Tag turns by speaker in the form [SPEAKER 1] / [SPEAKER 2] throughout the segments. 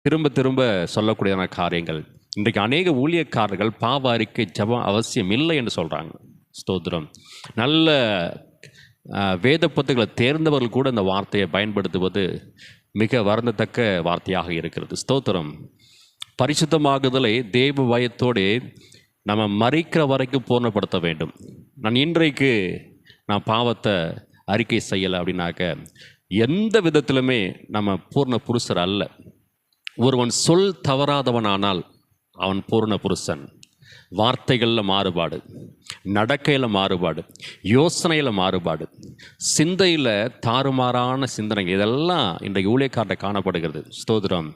[SPEAKER 1] திரும்ப திரும்ப சொல்லக்கூடியதான காரியங்கள். இன்றைக்கு அநேக ஊழியக்காரர்கள் பாவ அறிக்கை ஜெபம் அவசியம் இல்லை என்று சொல்கிறாங்க. ஸ்தோத்திரம். நல்ல வேத புத்தகங்களை தேர்ந்தவர்கள் கூட இந்த வார்த்தையை பயன்படுத்துவது மிக வருந்தத்தக்க வார்த்தையாக இருக்கிறது. ஸ்தோத்திரம். பரிசுத்தமாகுதலை தேவ பயத்தோடு நம்ம மறிக்கிற வரைக்கும் பூர்ணப்படுத்த வேண்டும். நான் பாவத்தை அறிக்கை செய்யலை அப்படின்னாக்க எந்த விதத்திலுமே நம்ம பூர்ண புருஷர் அல்ல. ஒருவன் சொல் தவறாதவனானால் அவன் பூர்ண புருஷன். வார்த்தைகளில் மாறுபாடு, நடக்கையில் மாறுபாடு, யோசனையில் மாறுபாடு, சிந்தையில் தாறுமாறான சிந்தனைகள், இதெல்லாம் இன்றைக்கு ஊழியக்காரர்கிட்ட காணப்படுகிறது. ஸ்தோத்திரம்.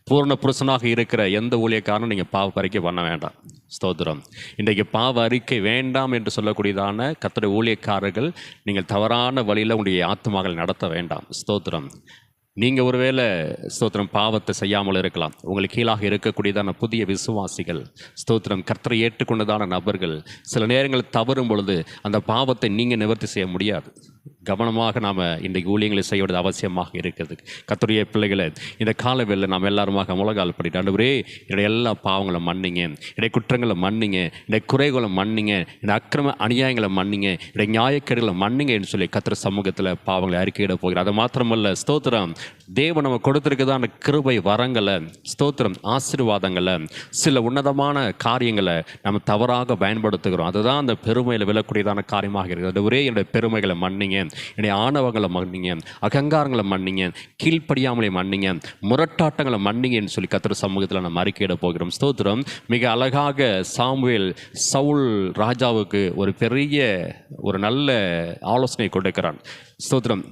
[SPEAKER 1] பூர்ண புருஷனாக இருக்கிற எந்த ஊழியக்காரனும் நீங்கள் பாவ அறிக்கை பண்ண வேண்டாம். ஸ்தோத்திரம். இன்றைக்கு பாவ அறிக்கை வேண்டாம் என்று சொல்லக்கூடியதான கர்த்தருடைய ஊழியக்காரர்கள் நீங்கள் தவறான வழியில் உங்களுடைய ஆத்துமாக்களை நடத்த வேண்டாம். ஸ்தோத்திரம். நீங்கள் ஒருவேளை ஸ்தோத்திரம் பாவத்தை செய்யாமல் இருக்கலாம். உங்களுக்கு கீழாக இருக்கக்கூடியதான புதிய விசுவாசிகள், ஸ்தோத்திரம், கர்த்தரை ஏற்றுக்கொண்டதான நபர்கள் சில நேரங்களில் தவறும் பொழுது அந்த பாவத்தை நீங்கள் நிவர்த்தி செய்ய முடியாது. கவனமாக நாம் இன்றைக்கு ஊழியங்களை செய்ய வேண்டியது அவசியமாக இருக்கிறது. கர்த்தருடைய பிள்ளைகளை இந்த காலவேளையில் நாம் எல்லாருமாக முழங்கால் படிட்டு, ஆண்டவரே என்னுடைய எல்லா பாவங்களை மன்னிங்க, என்னுடைய குற்றங்களை மன்னிங்க, என்னுடைய குறைகளை மன்னிங்க, என்னுடைய அக்கிரம அநியாயங்களை மன்னிங்க, என்னுடைய நியாயக்கேடுகளை மன்னிங்க என்று சொல்லி கர்த்தர் சமூகத்தில் பாவங்களை அறிக்கையிட போகிறார். அது மாத்திரமல்ல, ஸ்தோத்திரம், தேவன் நம்ம கொடுத்துருக்குதான கிருபை வரங்களை, ஸ்தோத்திரம், ஆசீர்வாதங்களை, சில உன்னதமான காரியங்களை நம்ம தவறாக பயன்படுத்துகிறோம். அதுதான் அந்த பெருமையில் விழக்கூடியதான காரியமாக இருக்குது. அது ஒரே என்னுடைய பெருமைகளை மன்னிங்க, என்னுடைய ஆணவங்களை மன்னிங்க, அகங்காரங்களை மன்னிங்க, கீழ்ப்படியாமலை மன்னிங்க, முரட்டாட்டங்களை மன்னிங்கன்னு சொல்லி கர்த்தர் சமூகத்தில் நம்ம அறிக்கையிட போகிறோம். ஸ்தோத்திரம். மிக அழகாக சாமுவேல் சவுல் ராஜாவுக்கு ஒரு நல்ல ஆலோசனை கொடுக்கிறான். ஸ்தோத்திரம்.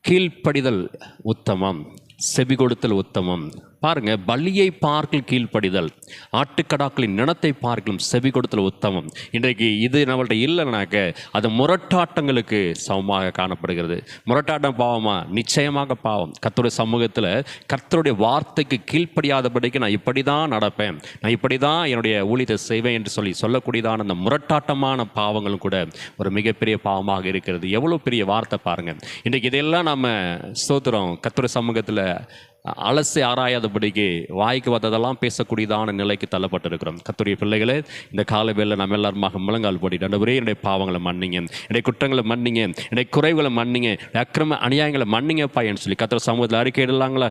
[SPEAKER 1] கீழ்ப்படிதல் உத்தமம், செவி கொடுத்தல் உத்தமம். பாருங்க, பலியை பார்க்கல் கீழ்ப்படிதல், ஆட்டுக்கடாக்களின் நினத்தை பார்க்கலும் செவி கொடுத்தல் உத்தமம். இன்றைக்கு இது நம்மள்ட்ட இல்லைனாக்க அது முரட்டாட்டங்களுக்கு சமமாக காணப்படுகிறது. முரட்டாட்டம் பாவமா? நிச்சயமாக பாவம். கர்த்தருடைய சமூகத்தில் கர்த்தருடைய வார்த்தைக்கு கீழ்ப்படியாதபடிக்கு நான் இப்படி தான் நடப்பேன், நான் இப்படி தான் என்னுடைய ஊழியத்தை செய்வேன் என்று சொல்லக்கூடியதான அந்த முரட்டாட்டமான பாவங்களும் கூட ஒரு மிகப்பெரிய பாவமாக இருக்கிறது. எவ்வளோ பெரிய வார்த்தை பாருங்க. இன்றைக்கு இதெல்லாம் நம்ம ஸ்தோத்திரம் கர்த்தருடைய சமூகத்தில் அலசி ஆராயாதபடிக்கு வாய்க்கு வந்ததெல்லாம் பேசக்கூடியதான நிலைக்கு தள்ளப்பட்டிருக்கிறோம். கர்த்தருடைய பிள்ளைகளே, இந்த காலவேளையில் நம்ம எல்லாருமாக முழங்கால் போடிட்டு, ஆண்டவரே என்னுடைய பாவங்களை மன்னிங்க, என்னுடைய குற்றங்களை மன்னிங்க, என்னுடைய குறைவுகளை மன்னிங்க, அக்கிரம அநியாயங்களை மன்னிங்கப்பா என்று சொல்லி கர்த்தர் சமூகத்தில் அறிக்கையிடலாங்களா?